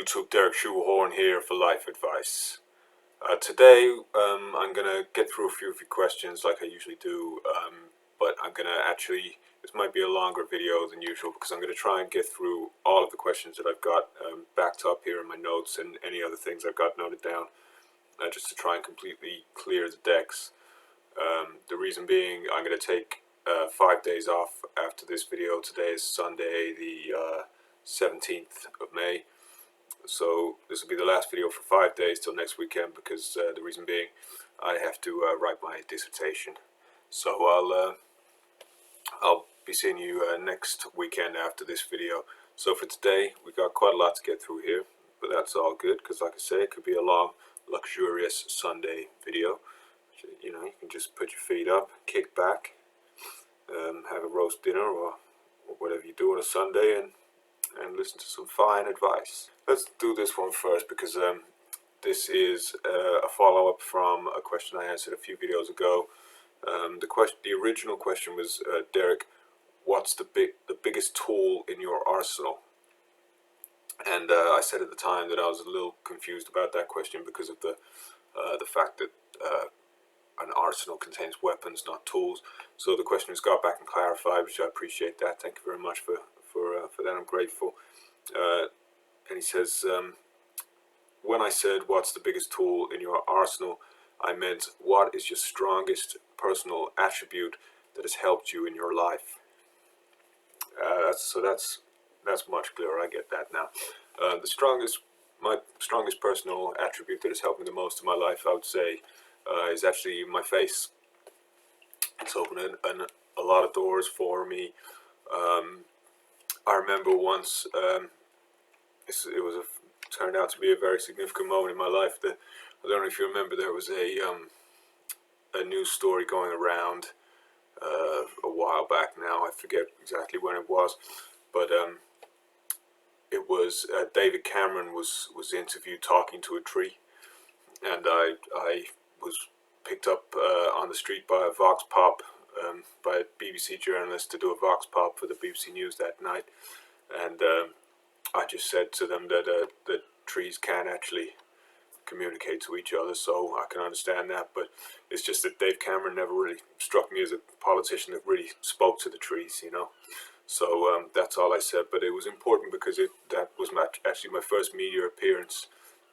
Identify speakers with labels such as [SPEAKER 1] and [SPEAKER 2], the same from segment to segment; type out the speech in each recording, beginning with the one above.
[SPEAKER 1] YouTube, Derek Shoehorn here for life advice. Today I'm going to get through a few of your questions like I usually do, but I'm going to this might be a longer video than usual because I'm going to try and get through all of the questions that I've got backed up here in my notes and any other things I've got noted down, just to try and completely clear the decks. The reason being, I'm going to take 5 days off after this video. Today is Sunday the 17th of May. So this will be the last video for 5 days till next weekend because the reason being I have to write my dissertation. So I'll be seeing you next weekend after this video. So for today we got quite a lot to get through here, but that's all good because like I say, it could be a long luxurious Sunday video. You know, you can just put your feet up, kick back, have a roast dinner or whatever you do on a Sunday and listen to some fine advice. Let's do this one first because this is a follow-up from a question I answered a few videos ago. The original question was, Derek, what's the biggest tool in your arsenal? And I said at the time that I was a little confused about that question because of the fact that an arsenal contains weapons, not tools. So the question was got back and clarified, which I appreciate that. Thank you very much for that. I'm grateful. And he says, when I said what's the biggest tool in your arsenal, I meant what is your strongest personal attribute that has helped you in your life. So that's much clearer. I get that now. My strongest personal attribute that has helped me the most in my life, I would say, is actually my face. It's opened a lot of doors for me. I remember once, turned out to be a very significant moment in my life. I don't know if you remember, there was a news story going around a while back now. I forget exactly when it was, but it was David Cameron was interviewed talking to a tree, and I was picked up on the street by a vox pop, by a BBC journalist to do a vox pop for the BBC News that night, and I just said to them that trees can actually communicate to each other, so I can understand that, but it's just that Dave Cameron never really struck me as a politician that really spoke to the trees, you know. So that's all I said, but it was important because that was actually my first media appearance,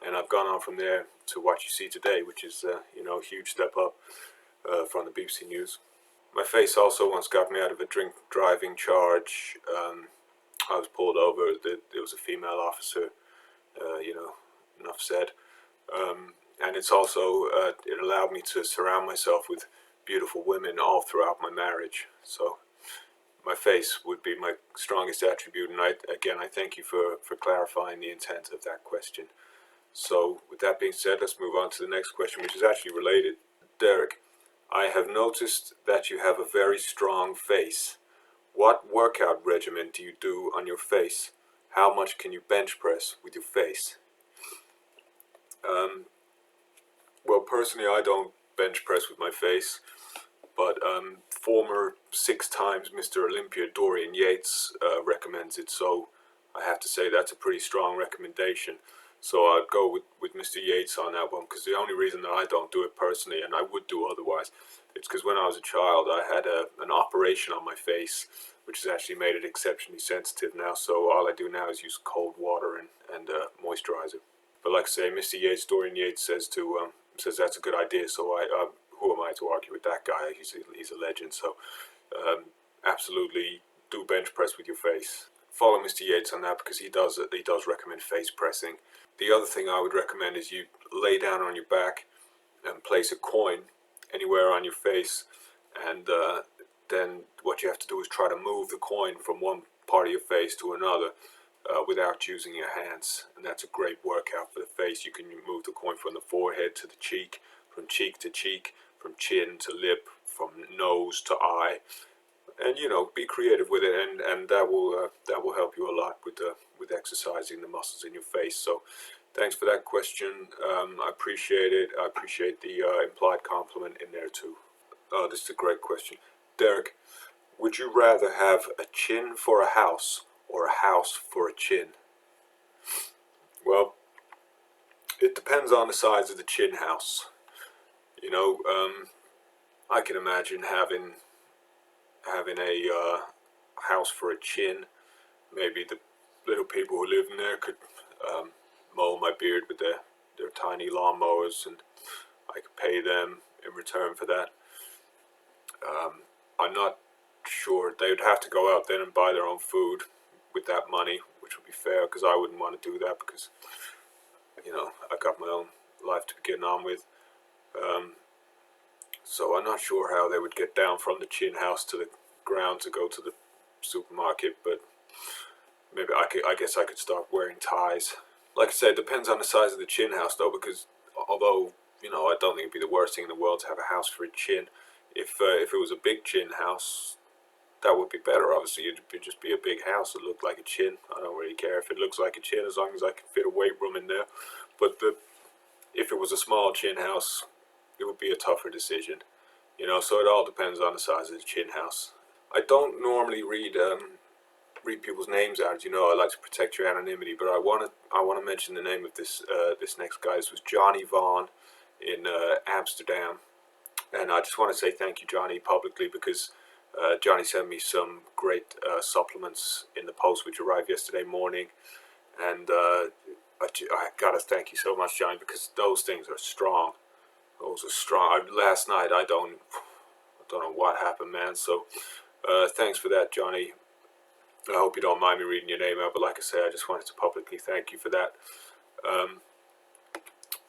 [SPEAKER 1] and I've gone on from there to what you see today, which is you know, a huge step up from the BBC News. My face also once got me out of a drink driving charge. I was pulled over. There was a female officer. You know, enough said. And it's also it allowed me to surround myself with beautiful women all throughout my marriage. So my face would be my strongest attribute, and I thank you for clarifying the intent of that question. So with that being said, let's move on to the next question, which is actually related. Derek, I have noticed that you have a very strong face. What workout regimen do you do on your face? How much can you bench press with your face? Well, personally, I don't bench press with my face, but former 6 times Mr. Olympia Dorian Yates recommends it, so I have to say that's a pretty strong recommendation. So I'd go with Mr. Yates on that one, because the only reason that I don't do it personally, and I would do otherwise, it's because when I was a child I had an operation on my face, which has actually made it exceptionally sensitive now, so all I do now is use cold water and moisturizer. But like I say, Mr. Yates, Dorian Yates, says that's a good idea, so who am I to argue with that guy? He's a legend, so absolutely do bench press with your face. Follow Mr. Yates on that because he does recommend face pressing. The other thing I would recommend is you lay down on your back and place a coin anywhere on your face, and then what you have to do is try to move the coin from one part of your face to another without using your hands, and that's a great workout for the face. You can move the coin from the forehead to the cheek, from cheek to cheek, from chin to lip, from nose to eye, and you know, be creative with it, and that will help you a lot with exercising the muscles in your face. So thanks for that question. I appreciate it. I appreciate the implied compliment in there too. Oh, this is a great question. Derek, would you rather have a chin for a house or a house for a chin? Well, depends on the size of the chin house. You know, I can imagine having a house for a chin. Maybe the little people who live in there could mow my beard with their tiny lawnmowers, and I could pay them in return for that. I'm not sure. They would have to go out then and buy their own food with that money, which would be fair, because I wouldn't want to do that, because I've got my own life to be getting on with. So I'm not sure how they would get down from the chin house to the ground to go to the supermarket, but maybe I guess I could start wearing ties. Like I said, it depends on the size of the chin house though, because although I don't think it'd be the worst thing in the world to have a house for a chin. If it was a big chin house, that would be better. Obviously, it'd just be a big house that looked like a chin. I don't really care if it looks like a chin, as long as I can fit a weight room in there. But if it was a small chin house, it would be a tougher decision. So it all depends on the size of the chin house. I don't normally read people's names out. I like to protect your anonymity, but I want to mention the name of this next guy. This was Johnny Vaughn in Amsterdam, and I just want to say thank you, Johnny, publicly, because Johnny sent me some great supplements in the post, which arrived yesterday morning, and I gotta thank you so much, Johnny, because those things are strong. Those are strong. Last night, I don't know what happened, man. So thanks for that, Johnny. I hope you don't mind me reading your name out, but like I say, I just wanted to publicly thank you for that.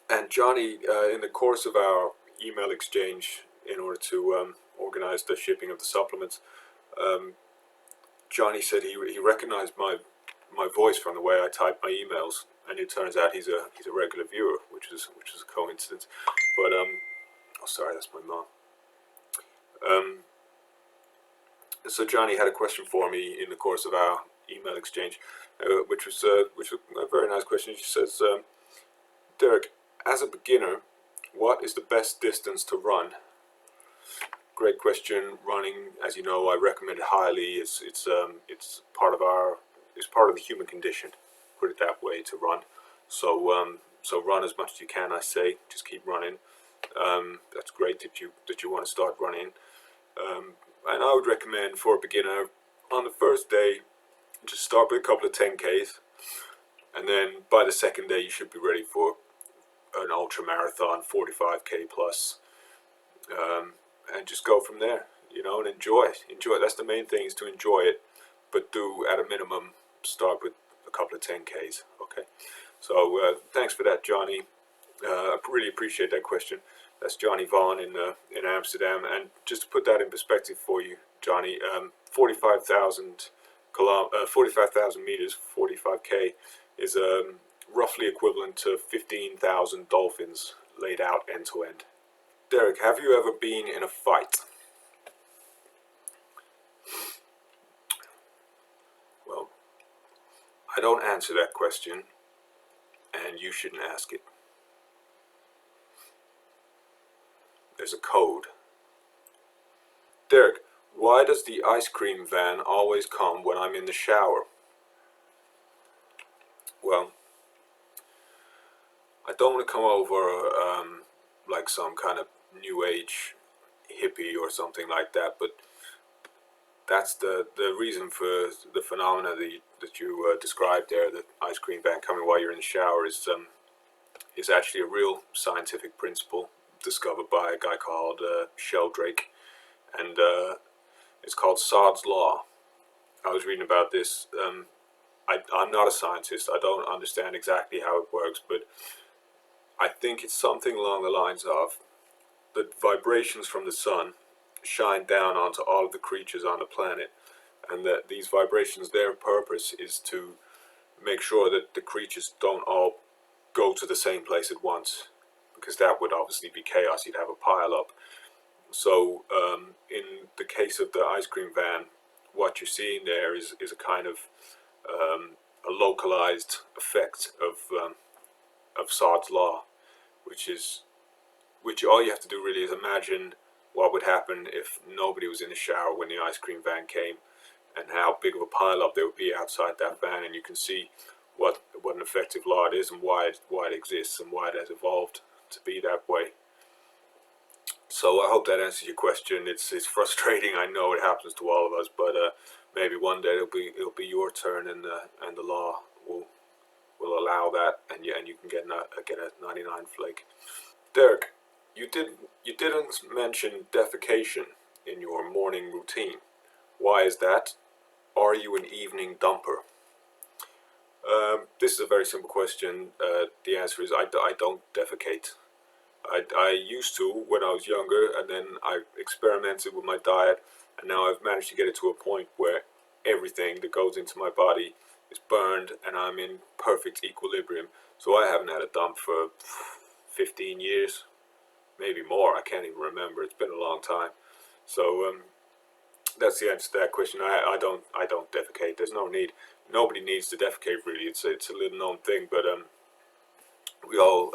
[SPEAKER 1] And Johnny, in the course of our email exchange, in order to organize the shipping of the supplements, Johnny said he recognized my voice from the way I type my emails, and it turns out he's a regular viewer, which is a coincidence. But oh, sorry, that's my mom. So Johnny had a question for me in the course of our email exchange, which was a very nice question. She says, Derek, as a beginner, what is the best distance to run? Great question. Running, as you know, I recommend it highly. It's part of the human condition. Put it that way, to run. So run as much as you can. I say, just keep running. That's great that you want to start running. And I would recommend for a beginner, on the first day, just start with a couple of 10Ks, and then by the second day you should be ready for an ultra marathon, 45K plus, and just go from there, and enjoy it. That's the main thing, is to enjoy it, but do, at a minimum, start with a couple of 10Ks. Okay, so thanks for that, Johnny. I really appreciate that question. That's Johnny Vaughn in Amsterdam, and just to put that in perspective for you, Johnny, 45,000 meters, 45K, is roughly equivalent to 15,000 dolphins laid out end to end. Derek, have you ever been in a fight? Well, I don't answer that question, and you shouldn't ask it. There's a code. Derek, why does the ice cream van always come when I'm in the shower? Well, I don't want to come over like some kind of new age hippie or something like that, but that's the reason for the phenomena that you described there, the ice cream van coming while you're in the shower, is actually a real scientific principle discovered by a guy called Sheldrake, and it's called Sod's Law. I was reading about this. I'm not a scientist. I don't understand exactly how it works, but I think it's something along the lines of the vibrations from the sun shine down onto all of the creatures on the planet, and that these vibrations, their purpose is to make sure that the creatures don't all go to the same place at once, because that would obviously be chaos. You'd have a pile up. So in the case of the ice cream van, what you're seeing there is a kind of a localized effect of Sod's Law, which all you have to do really is imagine what would happen if nobody was in the shower when the ice cream van came, and how big of a pile up there would be outside that van, and you can see what an effective law it is and why it exists and why it has evolved to be that way. So I hope that answers your question. It's frustrating. I know it happens to all of us, but maybe one day it'll be your turn, and the law will allow that, and you can get a 99 flake. Derek, you didn't mention defecation in your morning routine. Why is that? Are you an evening dumper? This is a very simple question. The answer is I don't defecate. I used to when I was younger, and then I experimented with my diet, and now I've managed to get it to a point where everything that goes into my body is burned, and I'm in perfect equilibrium. So I haven't had a dump for 15 years, maybe more. I can't even remember. It's been a long time. So that's the answer to that question. I don't defecate. There's no need. Nobody needs to defecate really. It's a little known thing, but we all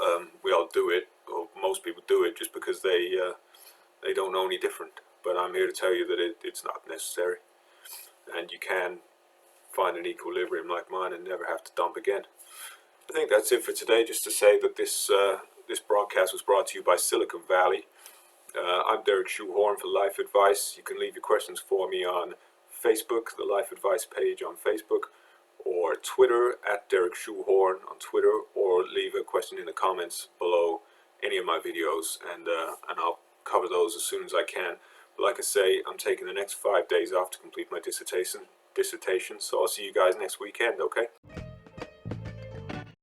[SPEAKER 1] do it, or most people do it just because they don't know any different. But I'm here to tell you that it's not necessary, and you can find an equilibrium like mine and never have to dump again. I think that's it for today. Just to say that this broadcast was brought to you by Silicon Valley. I'm Derek Shoehorn for Life Advice. You can leave your questions for me on Facebook, the Life Advice page on Facebook, or Twitter at Derek Shoehorn on Twitter, or leave a question in the comments below any of my videos, and I'll cover those as soon as I can. But like I say, I'm taking the next 5 days off to complete my dissertation, so I'll see you guys next weekend, okay?